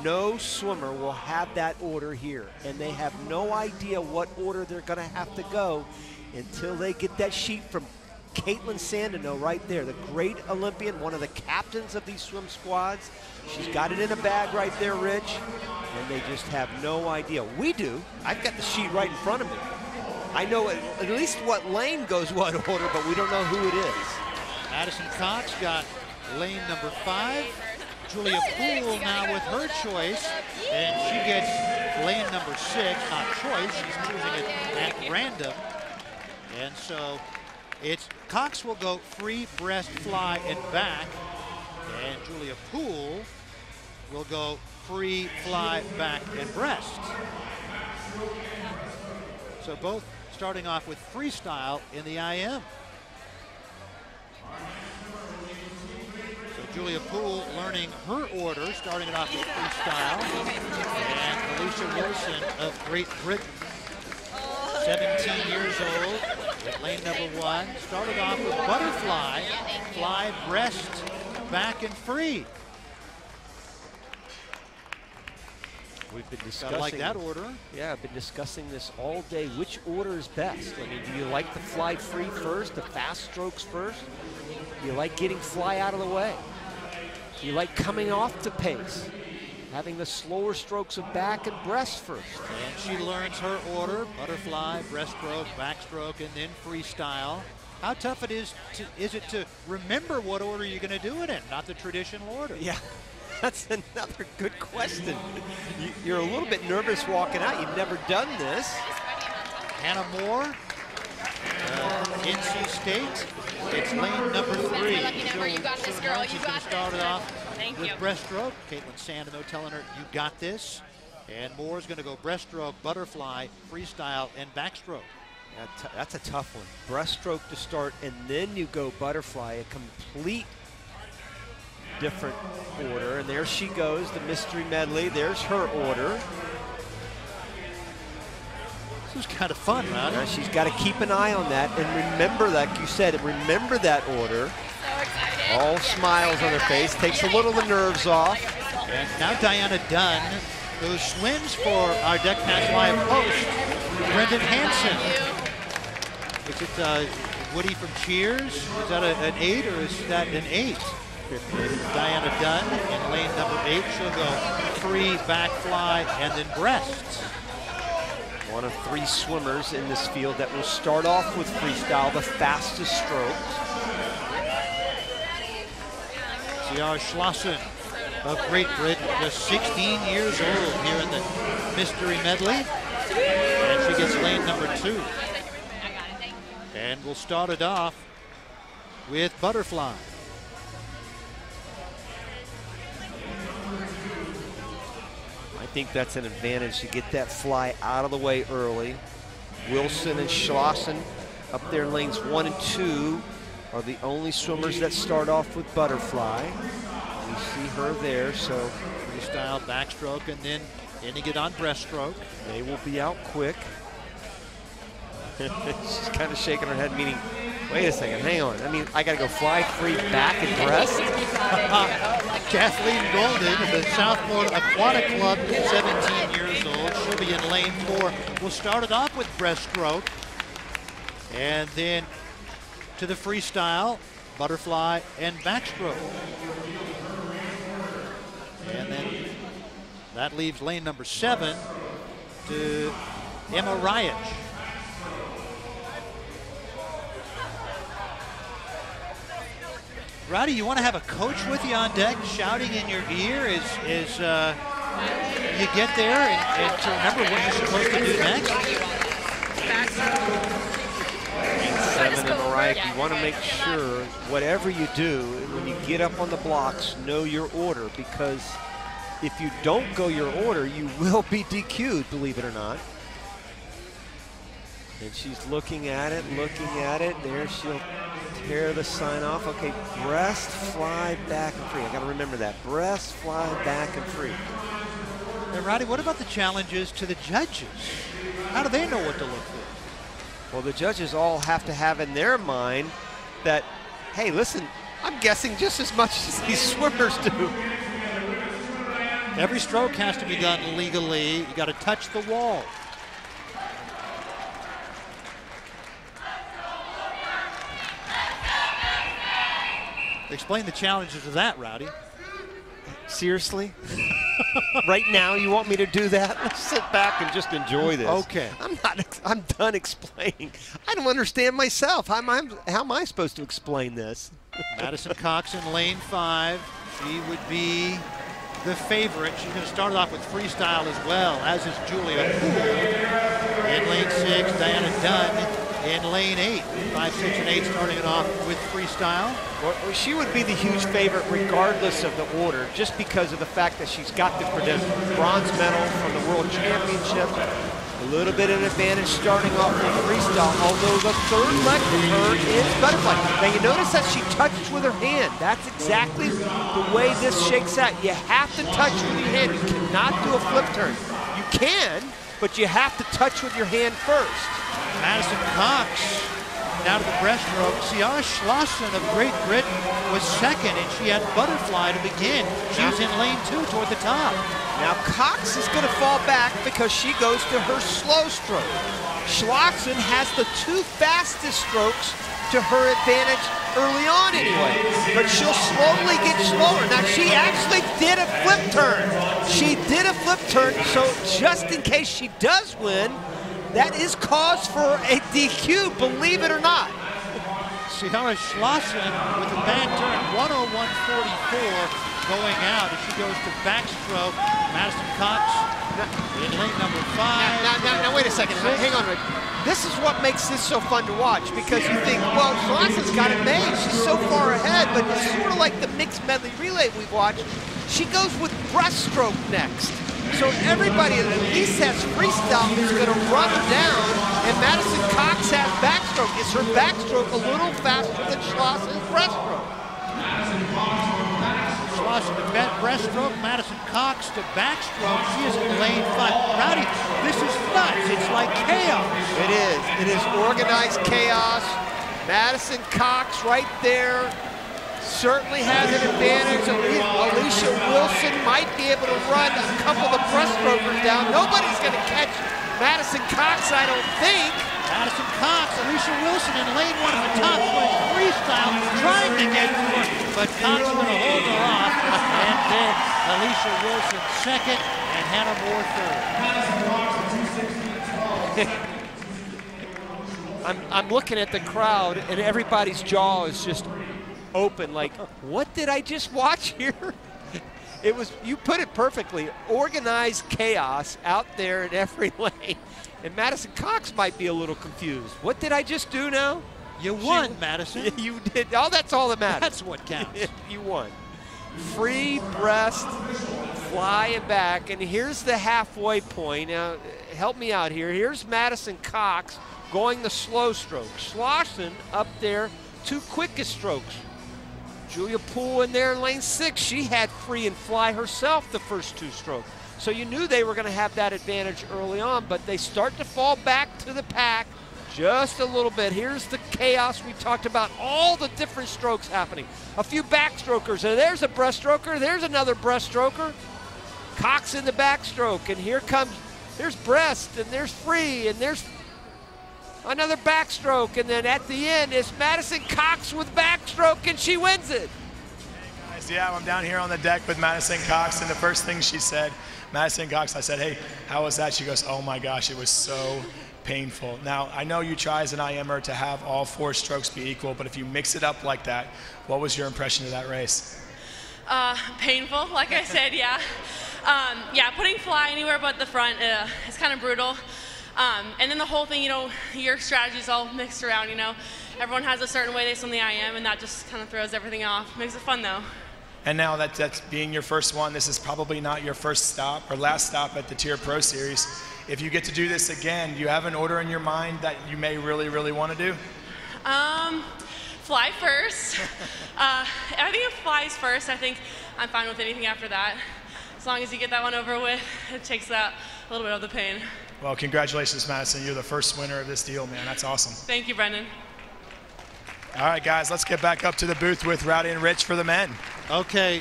no swimmer will have that order here, and they have no idea what order they're going to have to go until they get that sheet from Caitlin Sandino right there, the great Olympian, one of the captains of these swim squads. She's got it in a bag right there, Rich, and they just have no idea. We do. I've got the sheet right in front of me. I know at least what lane goes what order, but we don't know who it is. Madison Cox got lane number 5. Julia Poole now with her choice, and she gets lane number 6, not choice, she's choosing it at random. And so it's Cox will go free, breast, fly, and back, and Julia Poole will go free, fly, back, and breast. So both starting off with freestyle in the IM. Julia Poole learning her order, starting it off with freestyle. And Alicia Wilson of Great Britain, 17 years old, at lane number 1. Started off with butterfly, fly, breast, back, and free. We've been discussing. I like that order. Yeah, I've been discussing this all day. Which order is best? I mean, do you like the fly free first, the fast strokes first? Do you like getting fly out of the way? Do you like coming off the pace? Having the slower strokes of back and breast first? And she learns her order, butterfly, breaststroke, backstroke, and then freestyle. How tough is it to remember what order you're going to do it in, not the traditional order? Yeah. That's another good question. You're a little bit nervous walking out. You've never done this. Hannah Moore, NC State. It's lane number 3. You got this, girl. You got this. Started off with you. breaststroke. Caitlin Sandino telling her, you got this. And Moore's going to go breaststroke, butterfly, freestyle, and backstroke. That's a tough one. Breaststroke to start, and then you go butterfly, a complete different order. And there she goes, the mystery medley. There's her order. This was kind of fun, right? Yeah, she's got to keep an eye on that and remember, like you said, remember that order. So excited. All smiles on her face, takes a little of the nerves off. And now Diana Dunn, who swims for our Deck Match Live host, Brendan Hansen. Is it Woody from Cheers? Is that an 8 or is that an 8? Diana Dunn in lane number 8. She'll go free, back fly, and then breasts. One of 3 swimmers in this field that will start off with freestyle, the fastest strokes. TYR Schlossen of Great Britain, just 16 years old here in the mystery medley. And she gets lane number 2. And we'll start it off with butterfly. I think that's an advantage to get that fly out of the way early. Wilson and Schlossen up there in lanes 1 and 2 are the only swimmers that start off with butterfly. We see her there, so freestyle, backstroke, and then ending it on breaststroke. They will be out quick. She's kind of shaking her head, meaning, wait a second, hang on. I mean, I got to go fly, free, back, and breast. Kathleen Golden of the Southmore Aquatic Club, 17 years old. She'll be in lane 4. We'll start it off with breaststroke. And then to the freestyle, butterfly, and backstroke. And then that leaves lane number 7 to Emma Ryach. Roddy, you want to have a coach with you on deck shouting in your ear as you get there and to remember what you're supposed to do next? Lane 7 and Mariah, you want to make sure whatever you do, when you get up on the blocks, know your order, because if you don't go your order, you will be DQ'd, believe it or not. And she's looking at it. There, she'll tear the sign off. Okay, breast, fly, back, and free. I got to remember that. Breast, fly, back, and free. And Roddy, what about the challenges to the judges? How do they know what to look for? Well, the judges all have to have in their mind that, hey, listen, I'm guessing just as much as these swimmers do. Every stroke has to be done legally. You got to touch the wall. Explain the challenges of that, Rowdy. Seriously? Right now you want me to do that? Let's sit back and just enjoy this. Okay. I'm done explaining. I don't understand myself. How am I supposed to explain this? Madison Cox in lane 5. She would be the favorite. She's going to start off with freestyle as well, as is Julia Poole. In lane 6, Diana Dunn in lane 8. 5, 6, and 8 starting it off with freestyle. Well, she would be the huge favorite regardless of the order, just because of the fact that she's got the bronze medal from the World Championship. A little bit of an advantage starting off with freestyle, although the third leg for her is butterfly. Now you notice that she touched with her hand. That's exactly the way this shakes out. You have to touch with your hand. You cannot do a flip turn. You can, but you have to touch with your hand first. Madison Cox down to the breaststroke. Ciara Schlossen of Great Britain was second, and she had butterfly to begin. She was in lane 2 toward the top. Now Cox is going to fall back because she goes to her slow stroke. Schlossen has the 2 fastest strokes to her advantage early on anyway, but she'll slowly get slower. Now she actually did a flip turn. She did a flip turn, so just in case she does win, that is cause for a DQ, believe it or not. Ciara Schlossen with a bad turn, 101.44 going out as she goes to backstroke. Madison Cox in lane number 5. Now wait a second. Hang on, Rick. This is what makes this so fun to watch, because you think, well, Schlossen's got it made. She's so far ahead, but it's sort of like the mixed medley relay we've watched. She goes with breaststroke next. So everybody at least has freestyle who's going to run her down, and Madison Cox has backstroke. Is her backstroke a little faster than Schlossen's breaststroke? Schlossen to breaststroke, Madison Cox to backstroke. She is in lane 5. Rowdy, this is nuts. It's like chaos. It is. It is organized chaos. Madison Cox right there certainly has an advantage. Alicia Wilson might be able to run a couple of breaststrokers down. Nobody's going to catch Madison Cox, I don't think. Madison Cox, Alicia Wilson in lane 1 at the top, going freestyle, trying to get to her, but Cox is going to hold her off. And then Alicia Wilson second, and Hannah Moore third. I'm looking at the crowd, and everybody's jaw is just open, like, what did I just watch here? It was, you put it perfectly, organized chaos out there in every lane. And Madison Cox might be a little confused. What did I just do now? You won, Madison. You did. Oh, that's all that matters. That's what counts. You won. Free breast, fly and back. And here's the halfway point. Now, help me out here. Here's Madison Cox going the slow stroke. Schlossen up there, 2 quickest strokes. Julia Poole in there in lane 6, she had free and fly herself the first 2 strokes. So you knew they were going to have that advantage early on, but they start to fall back to the pack just a little bit. Here's the chaos we talked about, all the different strokes happening. A few backstrokers, and there's a breaststroker, there's another breaststroker. Cox in the backstroke, and there's breast, and there's free, and there's another backstroke, and then at the end is Madison Cox with backstroke, and she wins it. Guys, yeah, I'm down here on the deck with Madison Cox, and the first thing she said, Madison Cox, I said, hey, how was that? She goes, oh my gosh, it was so painful. Now, I know you try as an IMer to have all 4 strokes be equal, but if you mix it up like that, what was your impression of that race? Painful, like I said, yeah. Yeah, putting fly anywhere but the front is kind of brutal. And then the whole thing, you know, your strategy's all mixed around, you know. Everyone has a certain way they swim the IM, and that just kind of throws everything off. Makes it fun, though. And now that's being your first one, this is probably not your first stop or last stop at the TYR Pro Series. If you get to do this again, do you have an order in your mind that you may really, really want to do? Fly first. I think if fly's first, I think I'm fine with anything after that. As long as you get that one over with, it takes out a little bit of the pain. Well, congratulations, Madison. You're the first winner of this deal, man. That's awesome. Thank you, Brendan. All right, guys, let's get back up to the booth with Rowdy and Rich for the men. Okay.